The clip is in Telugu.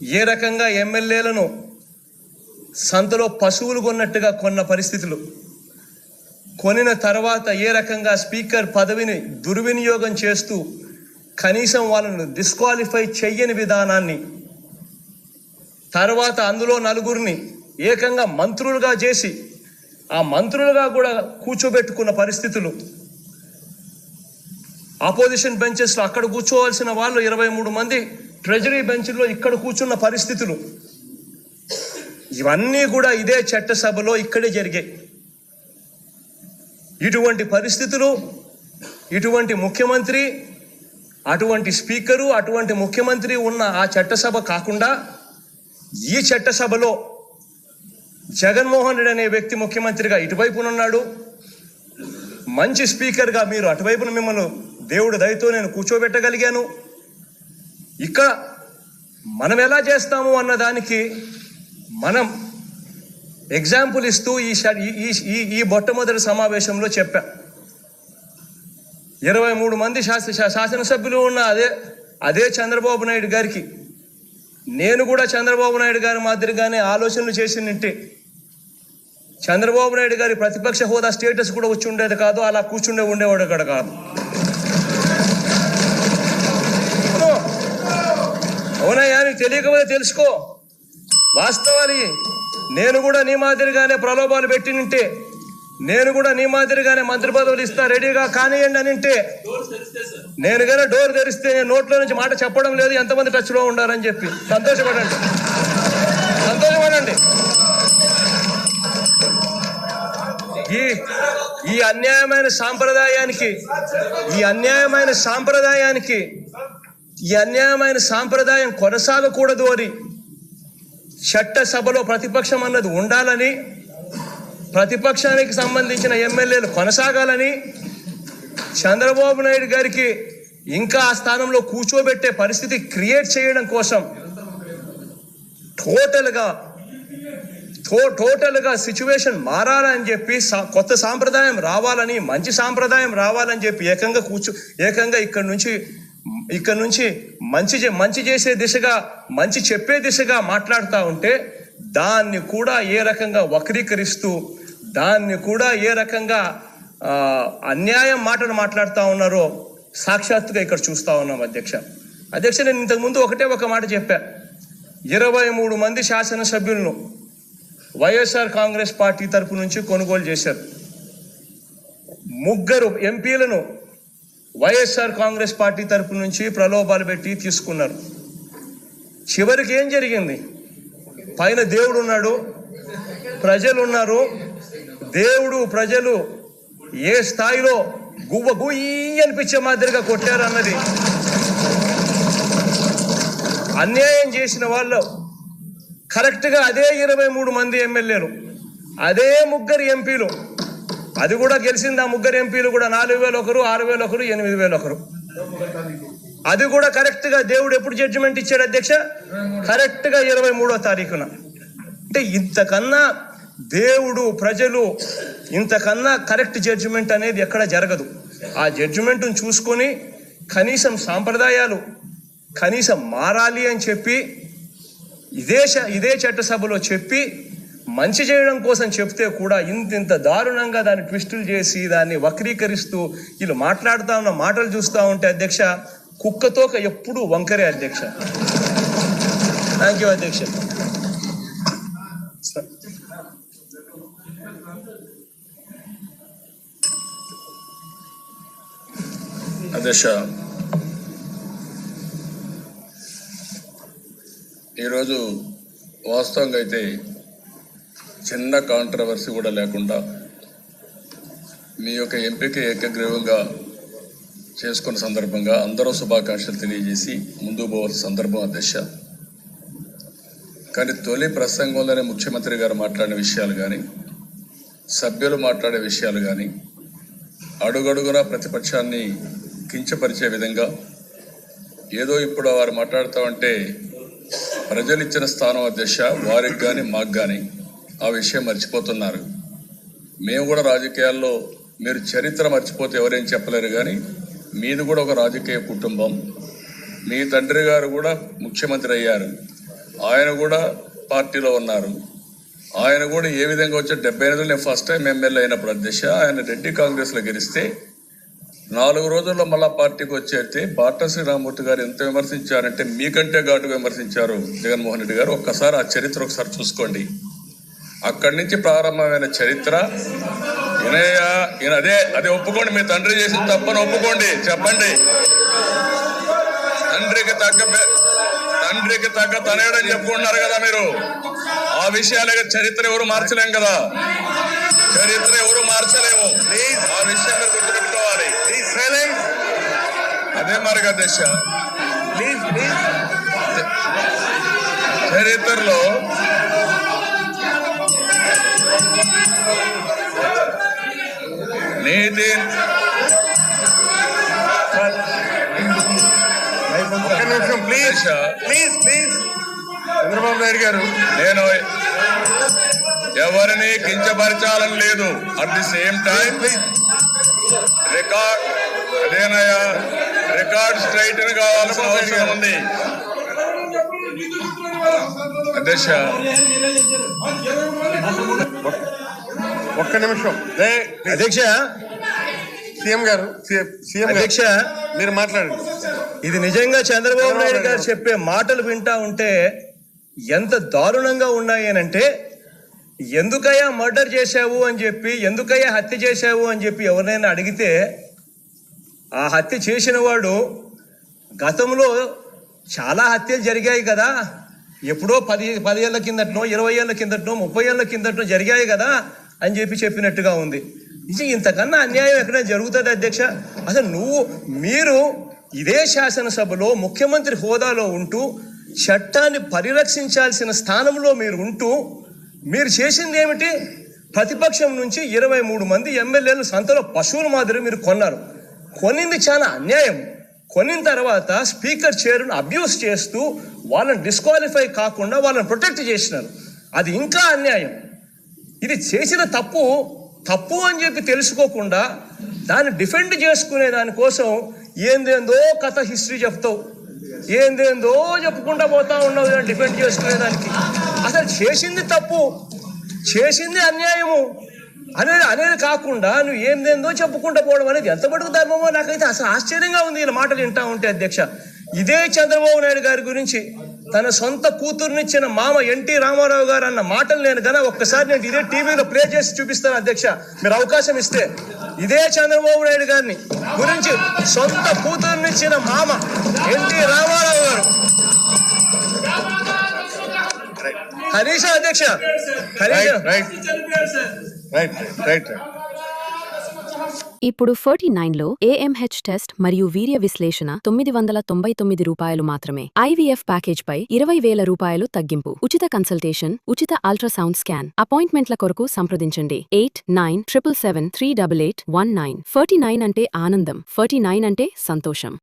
ఏ రకంగా ఎమ్మెల్యేలను సంతలో పశువులు కొన్నట్టుగా కొన్న పరిస్థితులు, కొనిన తర్వాత ఏ రకంగా స్పీకర్ పదవిని దుర్వినియోగం చేస్తూ కనీసం వాళ్ళను డిస్క్వాలిఫై చెయ్యని విధానాన్ని, తర్వాత అందులో నలుగురిని ఏకంగా మంత్రులుగా చేసి ఆ మంత్రులుగా కూడా కూర్చోబెట్టుకున్న పరిస్థితులు, ఆపోజిషన్ బెంచెస్లో అక్కడ కూర్చోవలసిన వాళ్ళు 23 మంది ట్రెజరీ బెంచ్లో ఇక్కడ కూర్చున్న పరిస్థితులు, ఇవన్నీ కూడా ఇదే చట్టసభలో ఇక్కడే జరిగాయి. ఇటువంటి పరిస్థితులు, ఇటువంటి ముఖ్యమంత్రి, అటువంటి స్పీకరు, అటువంటి ముఖ్యమంత్రి ఉన్న ఆ చట్టసభ కాకుండా ఈ చట్టసభలో జగన్మోహన్ రెడ్డి అనే వ్యక్తి ముఖ్యమంత్రిగా ఇటువైపునున్నాడు, మంచి స్పీకర్గా మీరు అటువైపున మిమ్మల్ని దేవుడి దయతో నేను కూర్చోబెట్టగలిగాను. ఇక్కడ మనం ఎలా చేస్తాము అన్నదానికి మనం ఎగ్జాంపుల్ ఇస్తూ ఈ మొట్టమొదటి సమావేశంలో చెప్పా. 23 మంది శాసనసభ్యులు ఉన్న అదే చంద్రబాబు నాయుడు గారికి నేను కూడా చంద్రబాబు నాయుడు గారి మాదిరిగానే ఆలోచనలు చేసిందంటే చంద్రబాబు నాయుడు గారి ప్రతిపక్ష హోదా స్టేటస్ కూడా వచ్చి ఉండేది కాదు, అలా ఉండేవాడు కూడా కాదు. అవునయ్యా, నీకు తెలియకపోతే తెలుసుకో వాస్తవాలు. నేను కూడా నీ మాదిరిగానే ప్రలోభాలు పెట్టినంటే, నేను కూడా నీ మాదిరిగానే మంత్రి పదవులు ఇస్తా రెడీగా కానియండి అని అంటే, నేను కానీ డోర్ తెరిస్తే నేను నోట్లో నుంచి మాట చెప్పడం లేదు, ఎంతమంది టచ్లో ఉండాలని చెప్పి సంతోషపడండి. ఈ అన్యాయమైన సాంప్రదాయం కొనసాగకూడదు అని చట్టసభలో ప్రతిపక్షం అన్నది ఉండాలని, ప్రతిపక్షానికి సంబంధించిన ఎమ్మెల్యేలు కొనసాగాలని, చంద్రబాబు నాయుడు గారికి ఇంకా ఆ స్థానంలో కూర్చోబెట్టే పరిస్థితి క్రియేట్ చేయడం కోసం టోటల్గా సిచ్యువేషన్ మారాలని చెప్పి, కొత్త సాంప్రదాయం రావాలని, మంచి సాంప్రదాయం రావాలని చెప్పి ఏకంగా ఇక్కడ నుంచి మంచి చేసే దిశగా, మంచి చెప్పే దిశగా మాట్లాడుతూ ఉంటే దాన్ని కూడా ఏ రకంగా వక్రీకరిస్తూ, దాన్ని కూడా ఏ రకంగా అన్యాయం మాటలు మాట్లాడుతూ ఉన్నారో సాక్షాత్తుగా ఇక్కడ చూస్తూ ఉన్నాం. అధ్యక్ష, నేను ఇంతకుముందు ఒక మాట చెప్పా. 23 మంది శాసనసభ్యులను వైఎస్ఆర్ కాంగ్రెస్ పార్టీ తరపు నుంచి కొనుగోలు చేశారు. 3 ఎంపీలను వైఎస్ఆర్ కాంగ్రెస్ పార్టీ తరపు నుంచి ప్రలోభాలు పెట్టి తీసుకున్నారు. చివరికి ఏం జరిగింది? పైన దేవుడు ఉన్నాడు, ప్రజలు ఉన్నారు. దేవుడు ప్రజలు ఏ స్థాయిలో గుయ్యి అనిపించే మాదిరిగా కొట్టారు అన్నది, అన్యాయం చేసిన వాళ్ళు కరెక్ట్గా అదే 23 మంది ఎమ్మెల్యేలు, అదే 3 ఎంపీలు, అది కూడా గెలిచింది. ఆ 3 ఎంపీలు కూడా 4,000 ఒకరు, 6,000 ఒకరు, 8,000 ఒకరు. అది కూడా కరెక్ట్గా దేవుడు ఎప్పుడు జడ్జిమెంట్ ఇచ్చాడు అధ్యక్ష? కరెక్ట్గా 23వ తారీఖున. అంటే ఇంతకన్నా దేవుడు, ప్రజలు, ఇంతకన్నా కరెక్ట్ జడ్జిమెంట్ అనేది ఎక్కడ జరగదు. ఆ జడ్జిమెంట్ను చూసుకొని కనీసం సాంప్రదాయాలు కనీసం మారాలి అని చెప్పి ఇదే చట్టసభలో చెప్పి మంచి చేయడం కోసం చెప్తే కూడా ఇంత దారుణంగా దాన్ని ట్విస్టులు చేసి దాన్ని వక్రీకరిస్తూ వీళ్ళు మాట్లాడుతూ ఉన్న మాటలు చూస్తూ ఉంటే అధ్యక్ష, కుక్కతోక ఎప్పుడూ వంకరే అధ్యక్ష. థ్యాంక్ యూ అధ్యక్ష. అధ్యక్ష, ఈరోజు వాస్తవంగా అయితే చిన్న కాంట్రవర్సీ కూడా లేకుండా మీ యొక్క ఎంపిక ఏకగ్రీవంగా చేసుకున్న సందర్భంగా అందరూ శుభాకాంక్షలు తెలియజేసి ముందుకు పోవాల్సిన సందర్భం అధ్యక్ష. కానీ తొలి ప్రసంగంలోనే ముఖ్యమంత్రి గారు మాట్లాడిన విషయాలు కానీ, సభ్యులు మాట్లాడే విషయాలు కానీ అడుగడుగునా ప్రతిపక్షాన్ని కించపరిచే విధంగా, ఏదో ఇప్పుడు వారు మాట్లాడుతూ ఉంటే ప్రజలు ఇచ్చిన స్థానం అధ్యక్ష వారికి కానీ మాకు కానీ ఆ విషయం మర్చిపోతున్నారు. మేము కూడా రాజకీయాల్లో, మీరు చరిత్ర మర్చిపోతే ఎవరేం చెప్పలేరు, కానీ మీది కూడా ఒక రాజకీయ కుటుంబం. మీ తండ్రి గారు కూడా ముఖ్యమంత్రి అయ్యారు. ఆయన కూడా పార్టీలో ఉన్నారు. ఆయన కూడా ఏ విధంగా వచ్చే 78 నేను ఫస్ట్ టైం ఎమ్మెల్యే అయినప్పుడు అధ్యక్ష ఆయన రెడ్డి కాంగ్రెస్లో గెలిస్తే 4 రోజుల్లో మళ్ళా పార్టీకి వచ్చేస్తే బాటా శ్రీరామూర్తి గారు ఎంత విమర్శించారంటే మీకంటే ఘాటుగా విమర్శించారు జగన్మోహన్ రెడ్డి గారు. ఒక్కసారి ఆ చరిత్ర ఒకసారి చూసుకోండి. అక్కడి నుంచి ప్రారంభమైన చరిత్ర ఈయన అదే ఒప్పుకోండి. మీ తండ్రి చేసిన తప్పని ఒప్పుకోండి, చెప్పండి. తండ్రికి తగ్గ తనయుడని చెప్పుకుంటున్నారు కదా మీరు. ఆ విషయాలే చరిత్ర ఎవరు మార్చలేం కదా, చరిత్ర ఎవరు మార్చలేము. ఆ విషయాన్ని గుర్తుపెట్టుకోవాలి. అదే మరి అధ్యక్ష చరిత్రలో నీతి చంద్రబాబు నాయుడు గారు నేను ఎవరిని కించపరచాలని లేదు. At the same time record straight కావాల్సిన అవసరం ఉంది అధ్యక్ష. ఒక్క నిమిషం అధ్యక్ష. సీఎం గారు అధ్యక్ష మీరు మాట్లాడండి. ఇది నిజంగా చంద్రబాబు నాయుడు గారు చెప్పే మాటలు వింటా ఉంటే ఎంత దారుణంగా ఉన్నాయి అనంటే, ఎందుకయ్యా మర్డర్ చేశావు అని చెప్పి, ఎందుకయ్యా హత్య చేశావు అని చెప్పి ఎవరినైనా అడిగితే ఆ హత్య చేసిన వాడు గతంలో చాలా హత్యలు జరిగాయి కదా, ఎప్పుడో 10 ఏళ్ల కిందటనో 20 ఏళ్ల కిందటనో 30 ఏళ్ల కిందటనో జరిగాయి కదా అని చెప్పినట్టుగా ఉంది. ఇంతకన్నా అన్యాయం ఎక్కడైనా జరుగుతుంది అధ్యక్ష? అసలు మీరు ఇదే శాసనసభలో ముఖ్యమంత్రి హోదాలో ఉంటూ చట్టాన్ని పరిరక్షించాల్సిన స్థానంలో మీరు ఉంటూ మీరు చేసింది ఏమిటి? ప్రతిపక్షం నుంచి 23 మంది ఎమ్మెల్యేలు సంతలో పశువుల మాదిరి మీరు కొన్నారు. కొనింది చాలా అన్యాయం. కొనిన తర్వాత స్పీకర్ చైర్ను అబ్యూస్ చేస్తూ వాళ్ళని డిస్క్వాలిఫై కాకుండా వాళ్ళని ప్రొటెక్ట్ చేసినారు. అది ఇంకా అన్యాయం. ఇది చేసిన తప్పు అని చెప్పి తెలుసుకోకుండా దాన్ని డిఫెండ్ చేసుకునే దానికోసం ఏందేందో కథ హిస్టరీ చెప్తావు, ఏందేందో చెప్పుకుంటా పోతా ఉన్నావు దాన్ని డిఫెండ్ చేసుకునేదానికి. అసలు చేసింది తప్పు, చేసింది అన్యాయము అనేది కాకుండా నువ్వు ఏందేందో చెప్పుకుంటూ పోవడం అనేది ఎంత మటుకు ధర్మమో నాకైతే అసలు ఆశ్చర్యంగా ఉంది ఇలా మాటలు వింటా ఉంటే అధ్యక్ష. ఇదే చంద్రబాబు నాయుడు గారి గురించి తన సొంత కూతుర్నిచ్చిన మామ ఎన్టీ రామారావు గారు అన్న మాటలు నేను కన్నా ఒక్కసారి నేను ఇదే టీవీలో ప్లే చేసి చూపిస్తాను అధ్యక్ష, మీరు అవకాశం ఇస్తే. ఇదే చంద్రబాబు నాయుడు గారిని గురించి సొంత కూతుర్నిచ్చిన మామ ఎన్టీ రామారావు గారు కనీసం అధ్యక్ష ఇప్పుడు 49లో AMH టెస్ట్ మరియు వీర్య విశ్లేషణ 999 రూపాయలు మాత్రమే. IVF ప్యాకేజ్ పై 20,000 రూపాయలు తగ్గింపు. ఉచిత కన్సల్టేషన్, ఉచిత అల్ట్రాసౌండ్ స్కాన్. అపాయింట్మెంట్ల కొరకు సంప్రదించండి 8977738819. 49 అంటే ఆనందం, 49 అంటే సంతోషం.